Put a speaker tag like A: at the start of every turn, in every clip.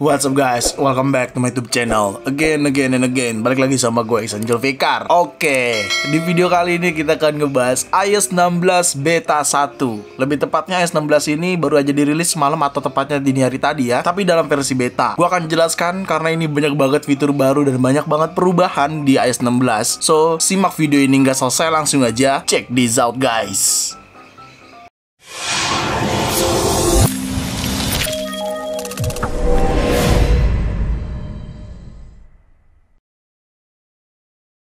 A: What's up guys, welcome back to my YouTube channel. Again and again, balik lagi sama gue Ihsan Zulfikar. Oke, di video kali ini kita akan ngebahas iOS 16 Beta 1. Lebih tepatnya iOS 16 ini baru aja dirilis semalam atau tepatnya dini hari tadi ya, tapi dalam versi beta. Gue akan jelaskan karena ini banyak banget fitur baru dan banyak banget perubahan di iOS 16. So, simak video ini nggak selesai, langsung aja check this out guys.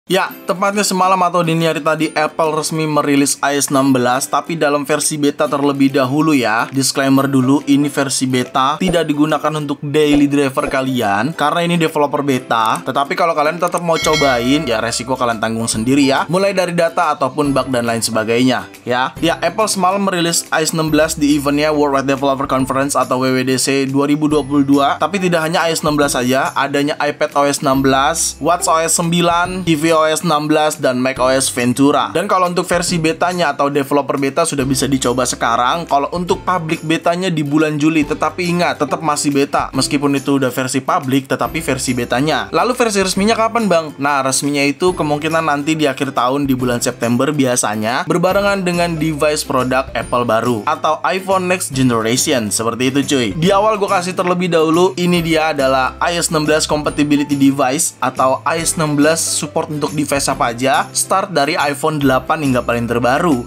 A: Ya, tepatnya semalam atau dini hari tadi Apple resmi merilis iOS 16, tapi dalam versi beta terlebih dahulu ya. Disclaimer dulu, ini versi beta, tidak digunakan untuk daily driver kalian, karena ini developer beta. Tetapi kalau kalian tetap mau cobain, ya resiko kalian tanggung sendiri ya. Mulai dari data ataupun bug dan lain sebagainya ya. Ya, Apple semalam merilis iOS 16 di eventnya Worldwide Developer Conference atau WWDC 2022. Tapi tidak hanya iOS 16 saja, adanya iPadOS 16, watchOS 9, tvOS 16 dan macOS Ventura. Dan kalau untuk versi betanya atau developer beta sudah bisa dicoba sekarang. Kalau untuk public betanya di bulan Juli. Tetapi ingat, tetap masih beta. Meskipun itu udah versi public, tetapi versi betanya. Lalu versi resminya kapan bang? Nah, resminya itu kemungkinan nanti di akhir tahun di bulan September biasanya, berbarengan dengan device produk Apple baru atau iPhone Next Generation. Seperti itu cuy. Di awal gue kasih terlebih dahulu, ini dia adalah iOS 16 Compatibility Device atau iOS 16 support untuk device apa aja, start dari iPhone 8 hingga paling terbaru.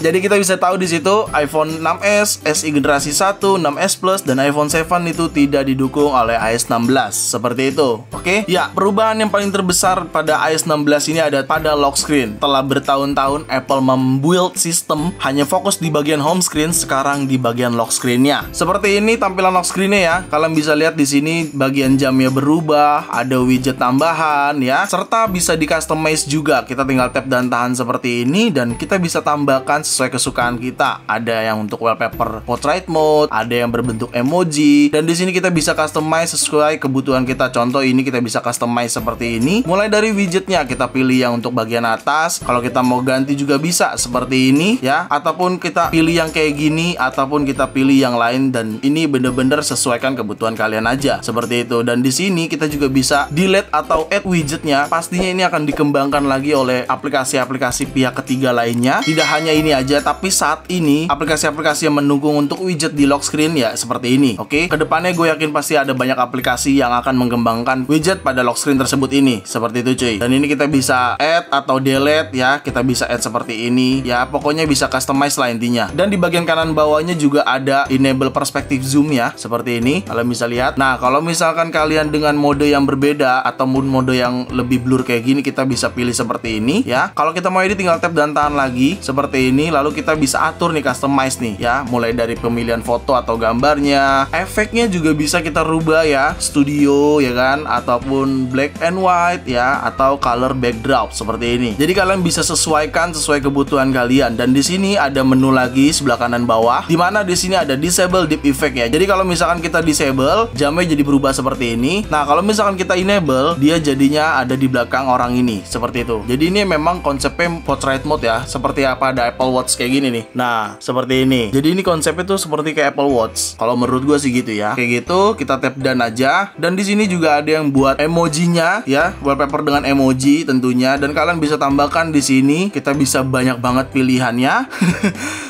A: Jadi kita bisa tahu di situ iPhone 6s, SE generasi 1, 6s Plus dan iPhone 7 itu tidak didukung oleh iOS 16. Seperti itu. Oke? Ya, perubahan yang paling terbesar pada iOS 16 ini ada pada lock screen. Telah bertahun-tahun Apple membuild sistem hanya fokus di bagian home screen, sekarang di bagian lock screen-nya. Seperti ini tampilan lock screen-nya ya. Kalian bisa lihat di sini bagian jamnya berubah, ada widget tambahan ya, serta bisa di-customize juga. Kita tinggal tap dan tahan seperti ini dan kita bisa tambahkan sesuai kesukaan kita. Ada yang untuk wallpaper portrait mode, ada yang berbentuk emoji, dan di sini kita bisa customize sesuai kebutuhan kita. Contoh ini kita bisa customize seperti ini. Mulai dari widgetnya kita pilih yang untuk bagian atas. Kalau kita mau ganti juga bisa seperti ini ya, ataupun kita pilih yang kayak gini, ataupun kita pilih yang lain, dan ini bener-bener sesuaikan kebutuhan kalian aja. Seperti itu. Dan di sini kita juga bisa delete atau add widgetnya. Pastinya ini akan dikembangkan lagi oleh aplikasi-aplikasi pihak ketiga lainnya. Tidak hanya ini aja, tapi saat ini aplikasi-aplikasi yang mendukung untuk widget di lock screen ya seperti ini. Oke, kedepannya gue yakin pasti ada banyak aplikasi yang akan mengembangkan widget pada lock screen tersebut ini. Seperti itu cuy. Dan ini kita bisa add atau delete ya. Kita bisa add seperti ini ya. Pokoknya bisa customize lah intinya. Dan di bagian kanan bawahnya juga ada enable perspective zoom ya. Seperti ini. Kalian bisa lihat. Nah, kalau misalkan kalian dengan mode yang berbeda atau mode yang lebih blur kayak gini, kita bisa pilih seperti ini ya. Kalau kita mau edit tinggal tap dan tahan lagi seperti ini. Lalu kita bisa atur nih, customize nih ya, mulai dari pemilihan foto atau gambarnya. Efeknya juga bisa kita rubah ya, studio ya kan, ataupun black and white ya, atau color backdrop seperti ini. Jadi kalian bisa sesuaikan sesuai kebutuhan kalian. Dan di sini ada menu lagi sebelah kanan bawah, dimana di sini ada disable deep effect ya. Jadi kalau misalkan kita disable, jamnya jadi berubah seperti ini. Nah, kalau misalkan kita enable, dia jadinya ada di belakang orang ini seperti itu. Jadi ini memang konsepnya portrait mode ya, seperti apa ada Apple Watch kayak gini nih. Nah, seperti ini. Jadi ini konsepnya tuh seperti kayak Apple Watch. Kalau menurut gue sih gitu ya. Kayak gitu, kita tap dan aja. Dan di sini juga ada yang buat emojinya ya, wallpaper dengan emoji tentunya. Dan kalian bisa tambahkan di sini. Kita bisa banyak banget pilihannya.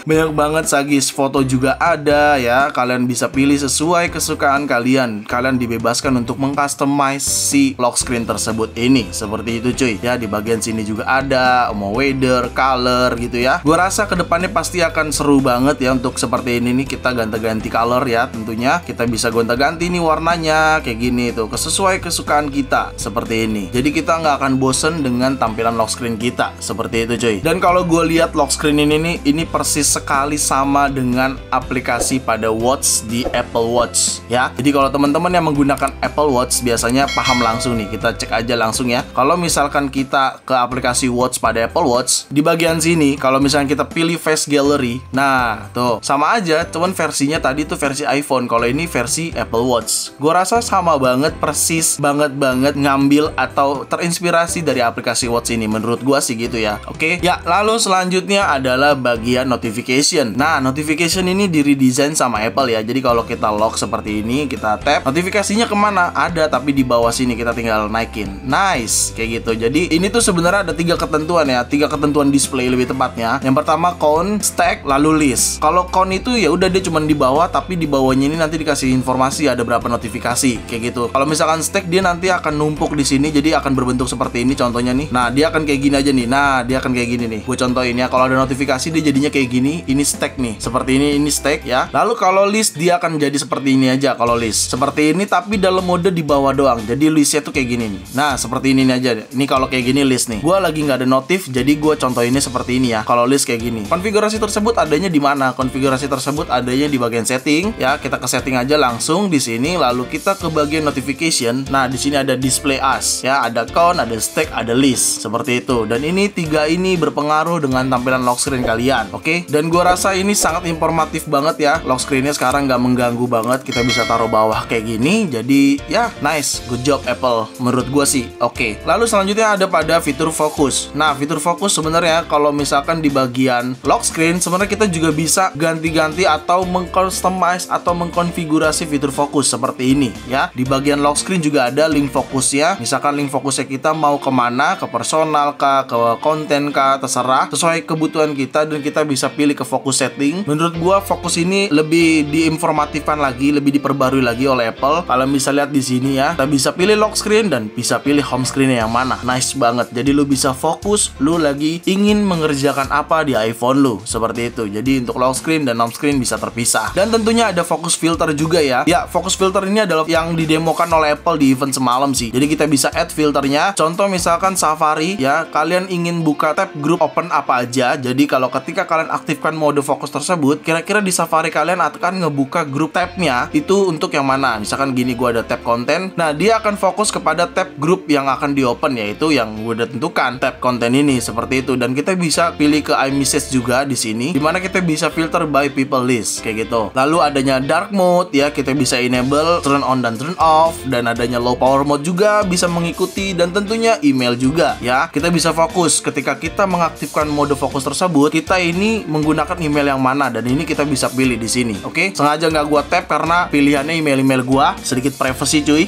A: Banyak banget, sagis foto juga ada ya. Kalian bisa pilih sesuai kesukaan kalian. Kalian dibebaskan untuk mengcustomize si lock screen tersebut ini. Seperti itu cuy. Ya, di bagian sini juga ada mau weather, color gitu ya. Gue rasa kedepannya pasti akan seru banget ya untuk seperti ini nih. Kita ganti-ganti color ya tentunya. Kita bisa gonta-ganti nih warnanya kayak gini tuh, sesuai kesukaan kita seperti ini. Jadi kita nggak akan bosen dengan tampilan lock screen kita seperti itu cuy. Dan kalau gue lihat lock screen ini nih, ini persis sekali sama dengan aplikasi pada watch di Apple Watch ya. Jadi kalau teman-teman yang menggunakan Apple Watch biasanya paham langsung nih. Kita cek aja langsung ya. Kalau misalkan kita ke aplikasi watch pada Apple Watch, di bagian sini kalau misalnya kita kita pilih Face Gallery. Nah, tuh sama aja, cuman versinya tadi tuh versi iPhone, kalau ini versi Apple Watch. Gue rasa sama banget, persis banget ngambil atau terinspirasi dari aplikasi Watch ini. Menurut gue sih gitu ya. Oke, ya lalu selanjutnya adalah bagian notification. Nah, notification ini diredesign sama Apple ya. Jadi kalau kita lock seperti ini, kita tap, notifikasinya kemana? Ada, tapi di bawah sini kita tinggal naikin. Nice, kayak gitu. Jadi ini tuh sebenarnya ada 3 ketentuan ya, 3 ketentuan display lebih tepatnya. Yang pertama count, stack, lalu list. Kalau count itu ya udah dia cuma di bawah, tapi di bawahnya ini nanti dikasih informasi ada berapa notifikasi, kayak gitu. Kalau misalkan stack, dia nanti akan numpuk di sini, jadi akan berbentuk seperti ini contohnya nih. Nah, dia akan kayak gini aja nih. Nah, dia akan kayak gini nih. Gue contohin ya, kalau ada notifikasi dia jadinya kayak gini. Ini stack nih, seperti ini stack ya. Lalu kalau list dia akan jadi seperti ini aja. Kalau list seperti ini, tapi dalam mode di bawah doang. Jadi listnya tuh kayak gini nih. Nah, seperti ini aja. Ini kalau kayak gini list nih. Gue lagi nggak ada notif, jadi gue contohinnya seperti ini ya. Kalau list kayak gini. Konfigurasi tersebut adanya di mana? Konfigurasi tersebut adanya di bagian setting ya. Kita ke setting aja langsung di sini. Lalu kita ke bagian notification. Nah, di sini ada display as ya. Ada count, ada stack, ada list. Seperti itu. Dan ini 3 ini berpengaruh dengan tampilan lock screen kalian. Oke. Dan gue rasa ini sangat informatif banget ya. Lock screennya sekarang nggak mengganggu banget. Kita bisa taruh bawah kayak gini. Jadi ya nice, good job Apple menurut gue sih. Oke. Lalu selanjutnya ada pada fitur fokus. Nah, fitur fokus sebenarnya kalau misalkan di bagian lock screen sebenarnya kita juga bisa ganti-ganti atau mengcustomize atau mengkonfigurasi fitur fokus seperti ini ya. Di bagian lock screen juga ada link fokusnya. Misalkan link fokusnya kita mau kemana, ke personal kah, ke konten kah, terserah sesuai kebutuhan kita, dan kita bisa pilih ke fokus setting. Menurut gua fokus ini lebih diinformatifkan lagi, lebih diperbarui lagi oleh Apple. Kalian bisa lihat di sini ya, kita bisa pilih lock screen dan bisa pilih home screen-nya yang mana. Nice banget. Jadi lu bisa fokus lu lagi ingin mengerjakan apa di iPhone lu, seperti itu. Jadi untuk lock screen dan home screen bisa terpisah. Dan tentunya ada focus filter juga ya. Ya, focus filter ini adalah yang didemokan oleh Apple di event semalam sih. Jadi kita bisa add filternya. Contoh misalkan Safari ya, kalian ingin buka tab grup open apa aja. Jadi kalau ketika kalian aktifkan mode fokus tersebut, kira-kira di Safari kalian akan ngebuka grup tabnya itu untuk yang mana. Misalkan gini, gua ada tab konten. Nah, dia akan fokus kepada tab grup yang akan di open, yaitu yang gue udah tentukan tab konten ini, seperti itu. Dan kita bisa pilih ke iMessage juga di sini, dimana kita bisa filter by people list kayak gitu. Lalu adanya dark mode ya, kita bisa enable turn on dan turn off. Dan adanya low power mode juga bisa mengikuti, dan tentunya email juga ya. Kita bisa fokus ketika kita mengaktifkan mode fokus tersebut, kita ini menggunakan email yang mana, dan ini kita bisa pilih di sini. Oke, sengaja nggak gua tap karena pilihannya email gua, sedikit privacy cuy.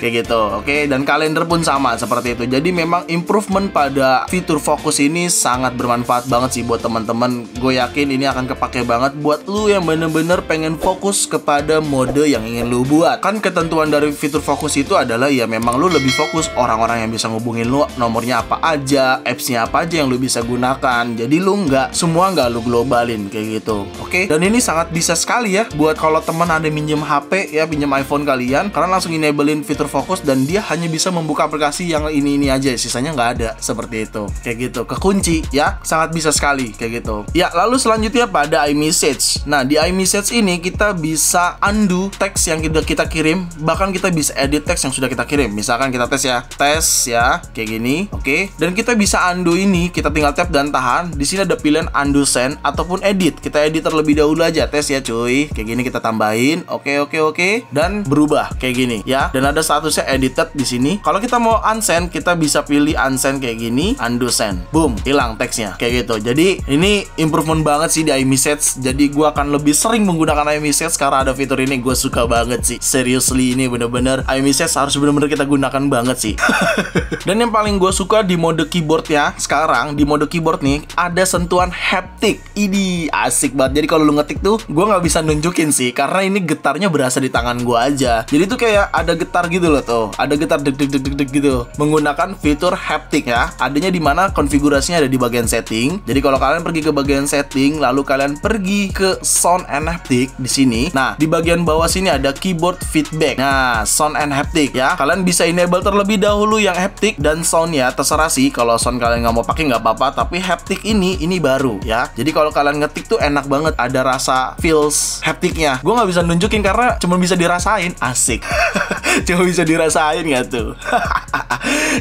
A: Kayak gitu. Oke, dan kalender pun sama seperti itu. Jadi memang improvement pada fitur fokus ini sangat bermanfaat banget sih buat teman-teman. Gue yakin ini akan kepake banget buat lu yang bener-bener pengen fokus kepada mode yang ingin lu buat. Kan ketentuan dari fitur fokus itu adalah ya memang lu lebih fokus orang-orang yang bisa ngubungin lu, nomornya apa aja, apps-nya apa aja yang lu bisa gunakan. Jadi lu semua nggak lu globalin kayak gitu. Oke, dan ini sangat bisa sekali ya buat kalau teman ada minjem HP ya, pinjam iPhone kalian, karena langsung enablein fitur fokus dan dia hanya bisa membuka aplikasi yang ini aja, sisanya nggak ada, seperti itu. Kayak gitu, kekunci ya, sangat bisa sekali kayak gitu. Ya, lalu selanjutnya pada iMessage. Nah, di iMessage ini kita bisa undo teks yang kita kirim, bahkan kita bisa edit teks yang sudah kita kirim. Misalkan kita tes ya, kayak gini. Oke, dan kita bisa undo ini, kita tinggal tap dan tahan. Di sini ada pilihan undo send ataupun edit. Kita edit terlebih dahulu aja, tes ya cuy. Kayak gini kita tambahin. Oke, dan berubah kayak gini ya. Dan ada statusnya edited di sini. Kalau kita mau unsend, kita bisa pilih unsend kayak gini, undo send. Boom, hilang teksnya kayak gitu. Jadi ini improvement banget sih di iMessage. Jadi gue akan lebih sering menggunakan iMessage karena ada fitur ini. Gue suka banget sih. Seriously, ini bener-bener iMessage harus bener-bener kita gunakan banget sih. Dan yang paling gue suka di mode keyboardnya sekarang, di mode keyboard nih ada sentuhan haptic. Ini asik banget. Jadi kalau lu ngetik tuh, gue nggak bisa nunjukin sih karena ini getarnya berasa di tangan gue aja. Jadi tuh kayak ada getar gitu loh tuh. Ada getar deg gitu. Menggunakan fitur haptic ya. Adanya di mana konfigurasinya ada di bagian setting. Jadi kalau kalian pergi ke bagian setting, lalu kalian pergi ke sound and haptic di sini. Nah, di bagian bawah sini ada keyboard feedback. Nah, sound and haptic ya. Kalian bisa enable terlebih dahulu yang haptic dan sound ya. Terserah sih, kalau sound kalian nggak mau pakai nggak apa-apa. Tapi haptic ini baru ya. Jadi kalau kalian ngetik tuh enak banget, ada rasa feels hapticnya. Gue nggak bisa nunjukin karena cuma bisa dirasain. Asik. Cuma bisa dirasain nggak tuh.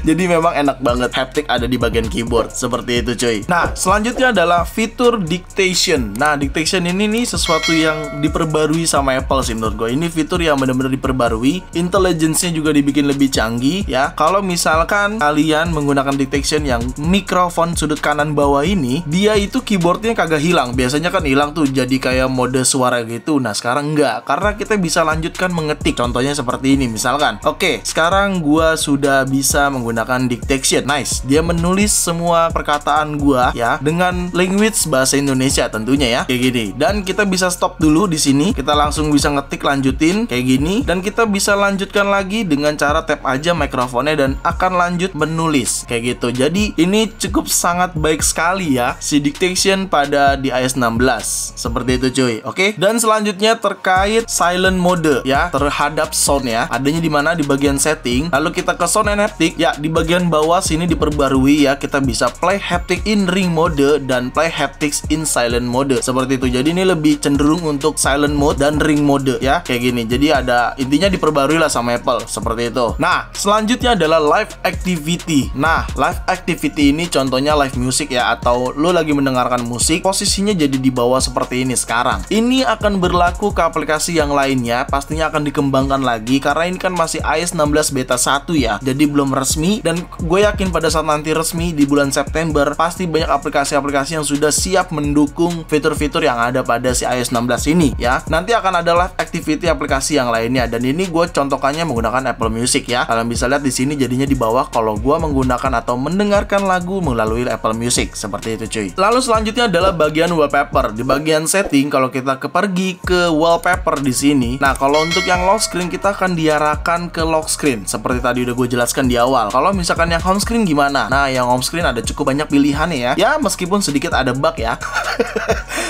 A: Jadi memang enak banget haptic ada di bagian keyboard. Seperti itu cuy. Nah, selanjutnya adalah fitur dictation. Nah, dictation ini nih sesuatu yang diperbarui sama Apple sih menurut gue. Ini fitur yang benar-benar diperbarui. Intelligence-nya juga dibikin lebih canggih ya. Kalau misalkan kalian menggunakan dictation yang mikrofon sudut kanan bawah ini, dia itu keyboardnya kagak hilang. Biasanya kan hilang tuh jadi kayak mode suara gitu. Nah, sekarang enggak. Karena kita bisa lanjutkan mengetik. Contohnya seperti ini misalkan. Oke, sekarang gua sudah bisa menggunakan dictation. Nice. Dia menulis semua perkataan gua ya dengan language bahasa Indonesia tentunya ya. Kayak gini. Dan kita bisa stop dulu di sini. Kita langsung bisa ngetik lanjutin kayak gini dan kita bisa lanjutkan lagi dengan cara tap aja mikrofonnya dan akan lanjut menulis kayak gitu. Jadi ini cukup sangat baik sekali ya si dictation pada di iOS 16. Seperti itu cuy. Oke. Dan selanjutnya terkait silent mode ya terhadap sound ya. Adanya di mana? Di bagian setting. Lalu kita ke sound and haptic ya, di bagian bawah sini diperbarui ya, kita bisa play haptic in ring mode dan play haptics in silent mode. Seperti itu. Jadi ini lebih cenderung untuk silent mode dan ring mode ya, kayak gini. Jadi ada intinya diperbarui lah sama Apple seperti itu. Nah, selanjutnya adalah live activity. Nah, live activity ini contohnya live music ya, atau lo lagi mendengarkan musik, posisinya jadi di bawah seperti ini sekarang. Ini akan berlaku ke aplikasi yang lainnya, pastinya akan dikembangkan lagi karena ini kan masih iOS 16 beta 1 ya. Jadi belum resmi dan gue yakin pada saat nanti resmi di bulan September pasti banyak aplikasi-aplikasi yang sudah siap mendukung fitur-fitur yang ada pada si iOS 16 ini ya. Nanti akan ada live activity aplikasi yang lainnya dan ini gue contohkannya menggunakan Apple Music ya. Kalian bisa lihat di sini jadinya di bawah kalau gue menggunakan atau mendengarkan lagu melalui Apple Music seperti itu cuy. Lalu selanjutnya adalah bagian wallpaper. Di bagian setting kalau kita pergi ke wallpaper di sini. Nah, kalau untuk yang lock screen kita akan diarahkan ke lock screen seperti tadi udah gue jelaskan di awal. Kalau misalkan yang home screen gimana? Nah, yang home screen ada cukup banyak pilihan ya. Ya, meskipun sedikit ada bug ya.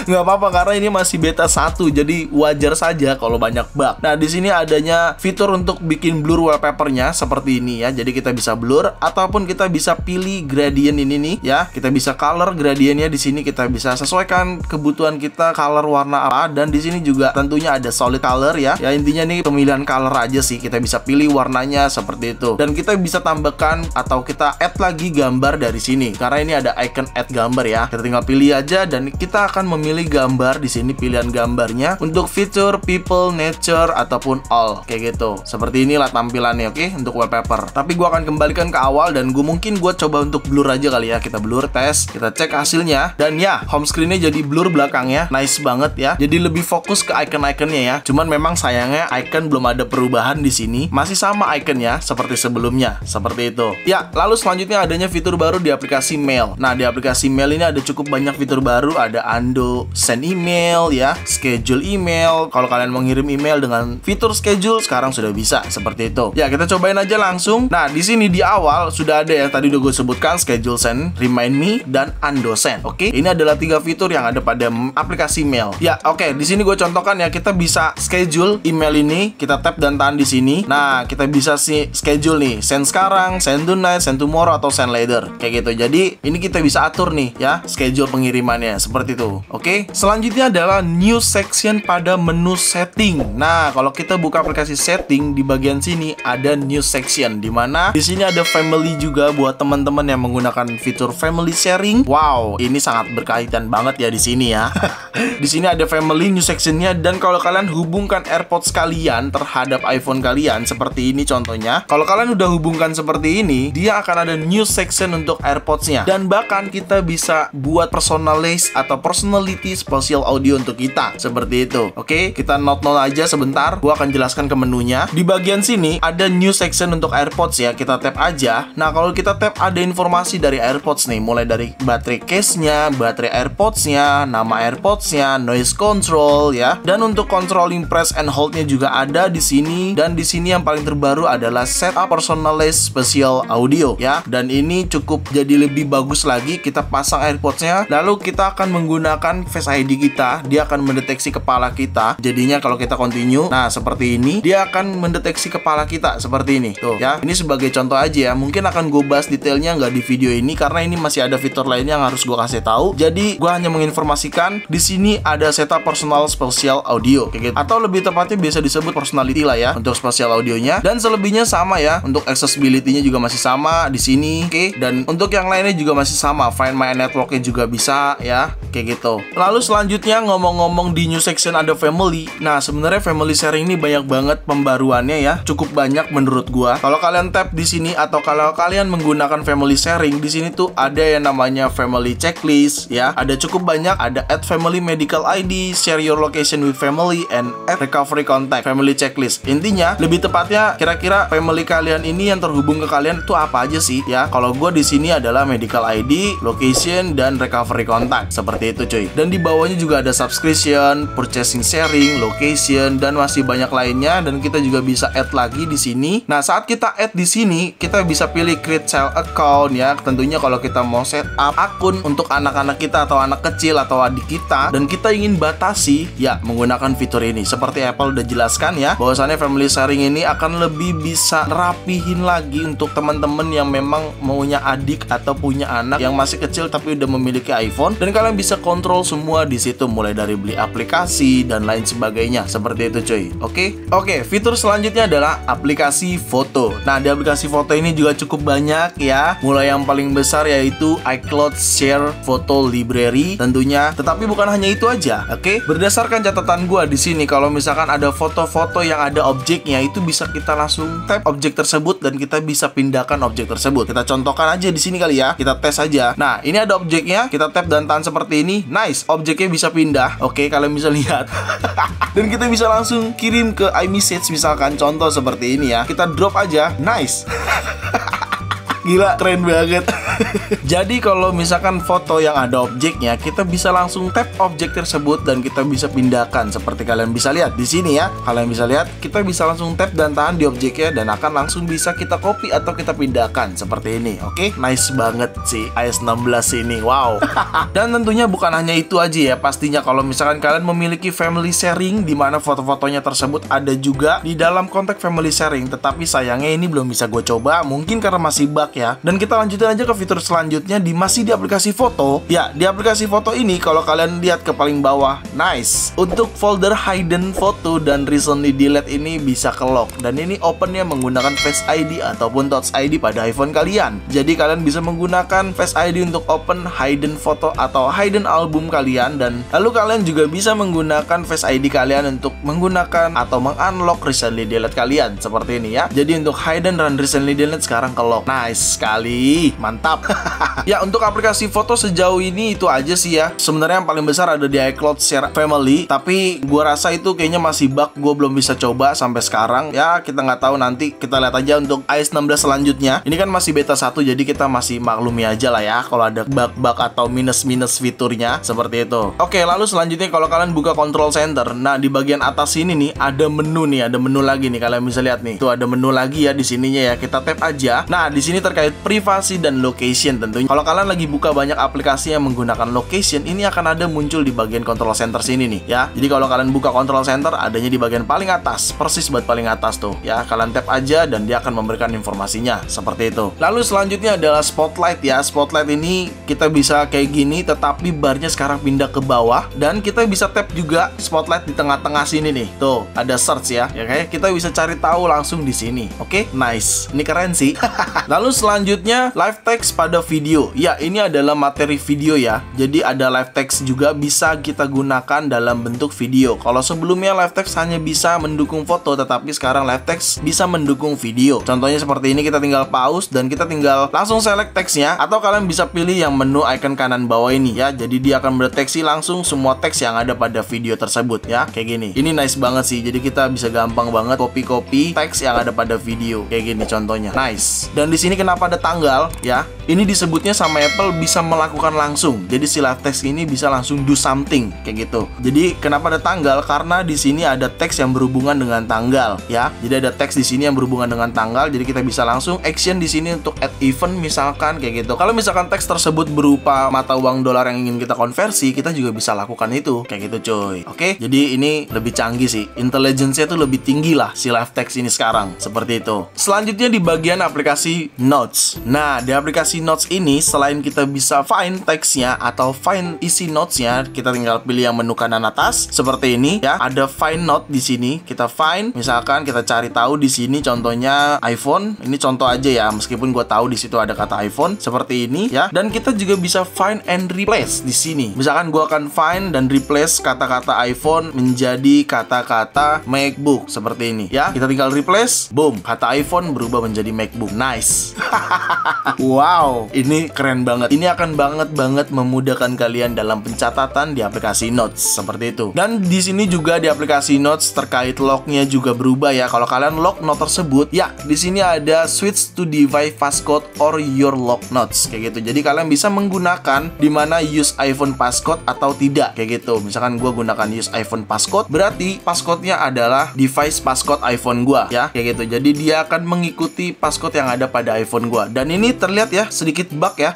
A: Nggak apa-apa karena ini masih beta 1, jadi wajar saja kalau banyak bug. Nah, di sini adanya fitur untuk bikin blur wallpapernya seperti ini ya. Jadi kita bisa blur ataupun kita bisa pilih gradient ini nih ya. Kita bisa color gradientnya di sini, kita bisa sesuaikan kebutuhan kita color warna apa, dan di sini juga tentunya ada solid color ya. Ya intinya nih pemilihan color aja sih. Kita bisa pilih warnanya seperti itu. Dan kita bisa tambahkan atau kita add lagi gambar dari sini. Karena ini ada icon add gambar ya. Kita tinggal pilih aja dan kita akan memilih gambar di sini, pilihan gambarnya untuk fitur people, nature ataupun all kayak gitu. Seperti inilah tampilannya, oke, untuk wallpaper. Tapi gua akan kembalikan ke awal dan gua coba untuk blur aja kali ya. Kita blur, tes, kita cek hasilnya dan ya home screen-nya jadi blur belakangnya. Nice banget ya. Jadi lebih fokus ke icon-iconnya ya. Cuman memang sayangnya icon belum ada perubahan di sini. Masih sama iconnya seperti sebelumnya. Seperti itu. Ya, lalu selanjutnya adanya fitur baru di aplikasi Mail. Nah, di aplikasi Mail ini ada cukup banyak fitur baru. Ada undo send email ya, schedule email. Kalau kalian mau ngirim email dengan fitur schedule sekarang sudah bisa seperti itu. Ya, kita cobain aja langsung. Nah, di sini di awal sudah ada ya, tadi udah gue sebutkan schedule send, remind me dan undo send. Oke, ini adalah 3 fitur yang ada pada aplikasi Mail. Ya, oke, di sini gue contohkan ya, kita bisa schedule email ini, kita tap dan tahan di sini. Nah, kita bisa sih schedule nih, send sekarang, send tonight, send tomorrow atau send later. Kayak gitu. Jadi, ini kita bisa atur nih ya, schedule pengirimannya seperti itu. Oke. Selanjutnya adalah new section pada menu setting. Nah, kalau kita buka aplikasi setting di bagian sini ada new section di mana di sini ada family juga buat teman-teman yang menggunakan fitur family sharing. Wow, ini sangat berkaitan banget ya di sini ya. Di sini ada family new sectionnya dan kalau kalian hubungkan AirPods kalian terhadap iPhone kalian seperti ini contohnya. Kalau kalian udah hubungkan seperti ini, dia akan ada new section untuk AirPods-nya dan bahkan kita bisa buat personalize atau personality spesial audio untuk kita seperti itu. Oke, kita note aja sebentar. Gua akan jelaskan ke menunya. Di bagian sini ada new section untuk AirPods ya. Kita tap aja. Nah, kalau kita tap ada informasi dari AirPods nih, mulai dari baterai case-nya, baterai AirPods-nya, nama AirPods-nya, noise control ya. Dan untuk controlling press and hold-nya juga ada di sini. Dan di sini yang paling terbaru adalah setup personalized special audio ya. Dan ini cukup jadi lebih bagus lagi. Kita pasang AirPods-nya, lalu kita akan menggunakan Face ID kita. Dia akan mendeteksi kepala kita. Jadinya kalau kita continue, nah seperti ini, dia akan mendeteksi kepala kita seperti ini. Tuh ya. Ini sebagai contoh aja ya. Mungkin akan gue bahas detailnya nggak di video ini karena ini masih ada fitur lainnya yang harus gue kasih tahu. Jadi gue hanya menginformasikan di sini ada setup personal spesial audio kayak gitu. Atau lebih tepatnya biasa disebut personality lah ya untuk spesial audionya. Dan selebihnya sama ya untuk accessibility accessibility-nya juga masih sama di sini, oke. Dan untuk yang lainnya juga masih sama, Find My Network-nya juga bisa ya, kayak gitu. Lalu selanjutnya ngomong-ngomong di new section ada family. Nah, sebenarnya family sharing ini banyak banget pembaruannya ya, cukup banyak menurut gua. Kalau kalian tap di sini atau kalau kalian menggunakan family sharing, di sini tuh ada yang namanya family checklist ya. Ada cukup banyak, ada add family medical ID, share your location with family, and add recovery contact, family checklist. Intinya, lebih tepatnya kira-kira family kalian ini yang terhubung ke kalian tuh apa aja sih ya. Kalau gua di sini adalah medical ID, location, dan recovery contact. Seperti itu cuy. Dan di bawahnya juga ada subscription, purchasing sharing, location, dan masih banyak lainnya. Dan kita juga bisa add lagi di sini. Nah, saat kita add di sini, kita bisa pilih create child account ya. Tentunya kalau kita mau set up akun untuk anak-anak kita atau anak kecil atau adik kita, dan kita ingin batasi ya menggunakan fitur ini. Seperti Apple udah jelaskan ya, bahwasannya family sharing ini akan lebih bisa rapihin lagi untuk teman-teman yang memang maunya adik atau punya anak yang masih kecil tapi udah memiliki iPhone, dan kalian bisa kontrol semua di situ, mulai dari beli aplikasi dan lain sebagainya. Seperti itu cuy. Oke, fitur selanjutnya adalah aplikasi foto. Nah, di aplikasi foto ini juga cukup banyak ya. Mulai yang paling besar yaitu iCloud Share Photo Library tentunya. Tetapi bukan hanya itu aja. Oke, berdasarkan catatan gua di sini, kalau misalkan ada foto-foto yang ada objeknya, itu bisa kita langsung tap objek tersebut dan kita bisa pindahkan objek tersebut. Kita contohkan aja di sini kali ya. Kita tes aja. Nah, ini ada objeknya, kita tap dan tahan seperti ini. Nice, objeknya bisa pindah. Oke, kalian bisa lihat. Dan kita bisa langsung kirim ke iMessage misalkan, contoh seperti ini ya. Kita drop aja. Nice. Gila, keren banget. Jadi kalau misalkan foto yang ada objeknya, kita bisa langsung tap objek tersebut dan kita bisa pindahkan. Seperti kalian bisa lihat di sini ya. Kalian bisa lihat, kita bisa langsung tap dan tahan di objeknya dan akan langsung bisa kita copy atau kita pindahkan seperti ini. Oke, nice banget sih iOS 16 ini. Wow. Dan tentunya bukan hanya itu aja ya. Pastinya kalau misalkan kalian memiliki family sharing di mana foto-fotonya tersebut ada juga di dalam konteks family sharing, tetapi sayangnya ini belum bisa gue coba, mungkin karena masih bug ya. Dan kita lanjutin aja ke fitur selanjutnya masih di aplikasi foto. Ya, di aplikasi foto ini kalau kalian lihat ke paling bawah, nice. Untuk folder hidden photo dan recently delete ini bisa ke lock, dan ini opennya menggunakan Face ID ataupun Touch ID pada iPhone kalian. Jadi kalian bisa menggunakan Face ID untuk open hidden photo atau hidden album kalian, dan lalu kalian juga bisa menggunakan Face ID kalian untuk menggunakan atau mengunlock recently delete kalian seperti ini ya. Jadi untuk hidden dan recently delete sekarang ke lock. Nice sekali, mantap. Ya, untuk aplikasi foto sejauh ini itu aja sih ya. Sebenarnya yang paling besar ada di iCloud Share Family, tapi gua rasa itu kayaknya masih bug, gua belum bisa coba sampai sekarang. Ya, kita nggak tahu, nanti kita lihat aja untuk iOS 16 selanjutnya. Ini kan masih beta 1, jadi kita masih maklumi aja lah ya kalau ada bug-bug atau minus-minus fiturnya seperti itu. Oke, lalu selanjutnya kalau kalian buka Control Center, nah di bagian atas sini nih ada menu nih, ada menu lagi nih, kalian bisa lihat nih. Tuh ada menu lagi ya di sininya ya. Kita tap aja. Nah, di sini terkait privasi dan location tentunya. Kalau kalian lagi buka banyak aplikasi yang menggunakan location, ini akan ada muncul di bagian control center sini nih ya. Jadi kalau kalian buka control center, adanya di bagian paling atas, persis buat paling atas tuh ya. Kalian tap aja dan dia akan memberikan informasinya seperti itu. Lalu selanjutnya adalah spotlight ya. Spotlight ini kita bisa kayak gini, tetapi barnya sekarang pindah ke bawah, dan kita bisa tap juga spotlight di tengah-tengah sini nih. Tuh ada search ya. Ya kayak kita bisa cari tahu langsung di sini. Oke, nice. Ini keren sih. Lalu selanjutnya live text pada video. Ya, ini adalah materi video ya. Jadi ada live text juga bisa kita gunakan dalam bentuk video. Kalau sebelumnya live text hanya bisa mendukung foto, tetapi sekarang live text bisa mendukung video. Contohnya seperti ini, kita tinggal pause dan kita tinggal langsung select teksnya, atau kalian bisa pilih yang menu icon kanan bawah ini ya. Jadi dia akan mendeteksi langsung semua teks yang ada pada video tersebut ya. Kayak gini. Ini nice banget sih. Jadi kita bisa gampang banget copy teks yang ada pada video. Kayak gini contohnya. Nice. Dan di sini kenapa ada tanggal ya? Ini disebutnya sama Apple bisa melakukan langsung. Jadi si live text ini bisa langsung do something kayak gitu. Jadi kenapa ada tanggal? Karena di sini ada teks yang berhubungan dengan tanggal ya. Jadi ada teks di sini yang berhubungan dengan tanggal. Jadi kita bisa langsung action di sini untuk add event misalkan kayak gitu. Kalau misalkan teks tersebut berupa mata uang dolar yang ingin kita konversi, kita juga bisa lakukan itu kayak gitu cuy. Oke, jadi ini lebih canggih sih. Intelligence-nya tuh lebih tinggi lah si live text ini sekarang. Seperti itu. Selanjutnya di bagian aplikasi Notes. Nah, di aplikasi aplikasi Notes ini, selain kita bisa find teksnya atau find isi notesnya, kita tinggal pilih yang menu kanan atas seperti ini ya. Ada find note di sini. Kita find, misalkan kita cari tahu di sini contohnya iPhone. Ini contoh aja ya, meskipun gue tahu di situ ada kata iPhone seperti ini ya. Dan kita juga bisa find and replace di sini. Misalkan gue akan find dan replace kata-kata iPhone menjadi kata-kata MacBook seperti ini ya. Kita tinggal replace, boom, kata iPhone berubah menjadi MacBook. Nice. Wow, ini keren banget. Ini akan banget memudahkan kalian dalam pencatatan di aplikasi Notes seperti itu. Dan di sini juga di aplikasi Notes terkait locknya juga berubah ya. Kalau kalian lock note tersebut, ya di sini ada switch to device passcode or your lock notes kayak gitu. Jadi kalian bisa menggunakan dimana use iPhone passcode atau tidak kayak gitu. Misalkan gue gunakan use iPhone passcode, berarti passcode-nya adalah device passcode iPhone gue ya kayak gitu. Jadi dia akan mengikuti passcode yang ada pada iPhone gue. Dan ini terlihat ya sedikit bug ya.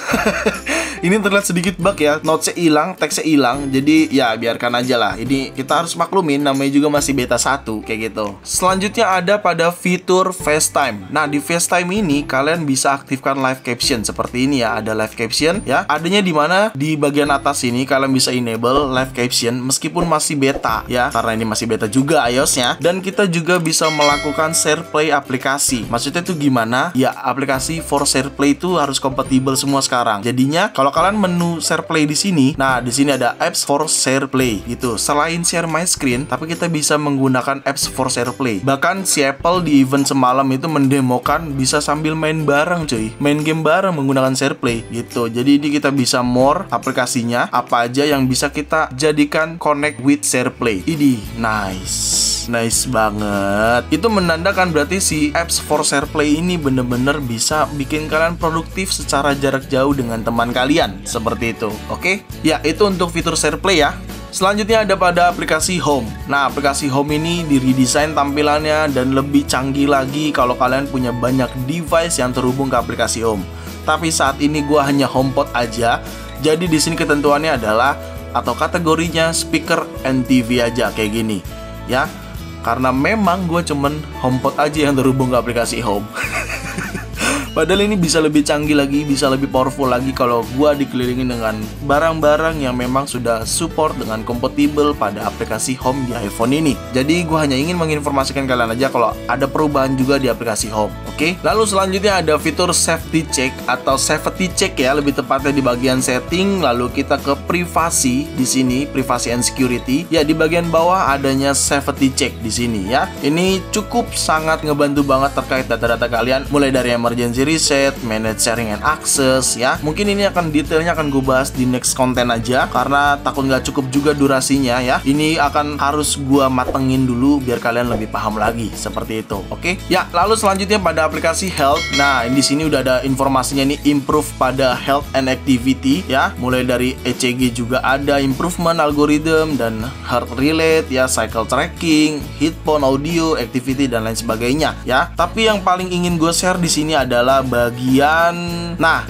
A: Ini terlihat sedikit bug ya, notesnya hilang, teksnya hilang. Jadi ya biarkan aja lah. Ini kita harus maklumin, namanya juga masih beta 1 kayak gitu. Selanjutnya ada pada fitur FaceTime. Nah di FaceTime ini kalian bisa aktifkan live caption seperti ini ya. Ada live caption ya. Adanya di mana di bagian atas ini kalian bisa enable live caption meskipun masih beta ya. Karena ini masih beta juga iOS-nya. Dan kita juga bisa melakukan share play aplikasi. Maksudnya itu gimana? Ya aplikasi for share play itu harus kompatibel semua sekarang. Jadinya kalau kalian menu share play di sini, nah di sini ada apps for share play gitu. Selain share my screen, tapi kita bisa menggunakan apps for share play. Bahkan si Apple di event semalam itu mendemokan bisa sambil main bareng cuy, main game bareng menggunakan share play gitu. Jadi ini kita bisa more aplikasinya, apa aja yang bisa kita jadikan connect with share play. Ini nice banget. Itu menandakan berarti si apps for share play ini bener-bener bisa bikin kalian produktif secara jarak jauh dengan teman kalian seperti itu. Oke? Ya, itu untuk fitur share play ya. Selanjutnya ada pada aplikasi Home. Nah, aplikasi Home ini diredesain tampilannya dan lebih canggih lagi kalau kalian punya banyak device yang terhubung ke aplikasi Home. Tapi saat ini gua hanya HomePod aja. Jadi di sini ketentuannya adalah atau kategorinya speaker and TV aja kayak gini. Ya. Karena memang gue cuman HomePod aja yang terhubung ke aplikasi Home. Padahal ini bisa lebih canggih lagi, bisa lebih powerful lagi kalau gue dikelilingi dengan barang-barang yang memang sudah support dengan kompatibel pada aplikasi Home di iPhone ini. Jadi gue hanya ingin menginformasikan kalian aja kalau ada perubahan juga di aplikasi Home. Oke? Lalu selanjutnya ada fitur safety check atau safety check ya, lebih tepatnya di bagian setting. Lalu kita ke privasi di sini, privacy and security. Ya di bagian bawah adanya safety check di sini ya. Ini cukup sangat ngebantu banget terkait data-data kalian, mulai dari emergency reset, manage sharing and access ya. Mungkin ini akan detailnya akan gue bahas di next konten aja karena takut nggak cukup juga durasinya ya. Ini akan harus gue matengin dulu biar kalian lebih paham lagi seperti itu. Oke? Ya, lalu selanjutnya pada aplikasi Health. Nah, di sini udah ada informasinya nih, improve pada health and activity ya. Mulai dari ECG juga ada improvement algorithm dan heart relate ya, cycle tracking, headphone audio, activity dan lain sebagainya ya. Tapi yang paling ingin gue share di sini adalah bagian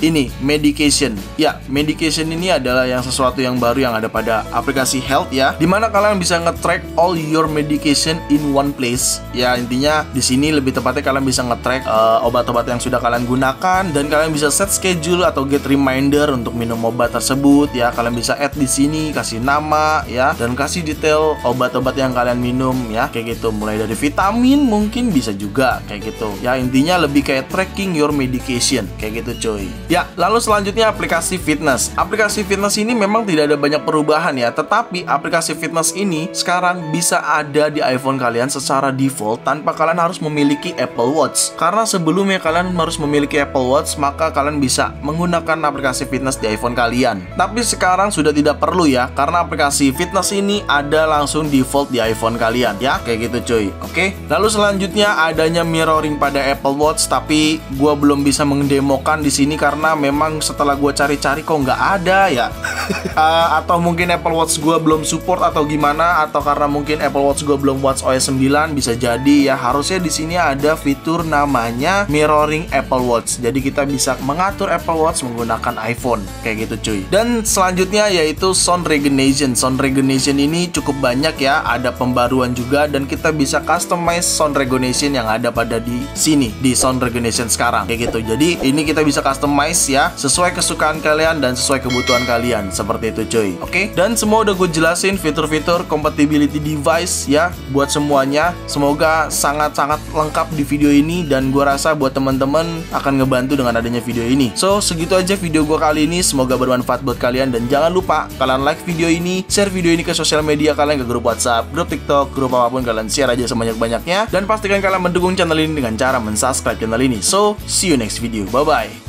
A: ini medication. Ya, medication ini adalah yang sesuatu yang baru yang ada pada aplikasi Health ya. Dimana kalian bisa nge-track all your medication in one place. Ya, intinya di sini lebih tepatnya kalian bisa nge-track obat-obat yang sudah kalian gunakan dan kalian bisa set schedule atau get reminder untuk minum obat tersebut ya. Kalian bisa add di sini, kasih nama ya dan kasih detail obat-obat yang kalian minum ya. Kayak gitu, mulai dari vitamin mungkin bisa juga kayak gitu. Ya, intinya lebih kayak tracking your medication kayak gitu coy. Ya, lalu selanjutnya aplikasi fitness. Aplikasi fitness ini memang tidak ada banyak perubahan ya, tetapi aplikasi fitness ini sekarang bisa ada di iPhone kalian secara default tanpa kalian harus memiliki Apple Watch. Karena sebelumnya kalian harus memiliki Apple Watch, maka kalian bisa menggunakan aplikasi fitness di iPhone kalian. Tapi sekarang sudah tidak perlu ya, karena aplikasi fitness ini ada langsung default di iPhone kalian ya, kayak gitu cuy. Oke. Lalu selanjutnya adanya mirroring pada Apple Watch, tapi gua belum bisa mendemokan di sini karena memang setelah gue cari-cari kok nggak ada ya. Atau mungkin Apple Watch gue belum support atau gimana, atau karena mungkin Apple Watch gue belum watchOS 9 bisa jadi ya. Harusnya di sini ada fitur namanya mirroring Apple Watch. Jadi kita bisa mengatur Apple Watch menggunakan iPhone kayak gitu cuy. Dan selanjutnya yaitu sound recognition. Sound recognition ini cukup banyak ya, ada pembaruan juga dan kita bisa customize sound recognition yang ada pada di sini di sound recognition sekarang kayak gitu. Jadi ini kita bisa customize ya, sesuai kesukaan kalian dan sesuai kebutuhan kalian, seperti itu cuy. Oke, dan semua udah gue jelasin fitur-fitur compatibility device ya buat semuanya. Semoga sangat-sangat lengkap di video ini, dan gue rasa buat teman-teman akan ngebantu dengan adanya video ini. So segitu aja video gue kali ini, semoga bermanfaat buat kalian, dan jangan lupa kalian like video ini, share video ini ke sosial media kalian, ke grup WhatsApp, grup TikTok, grup apapun, kalian share aja sebanyak-banyaknya, dan pastikan kalian mendukung channel ini dengan cara mensubscribe channel ini. So see you next video, bye bye.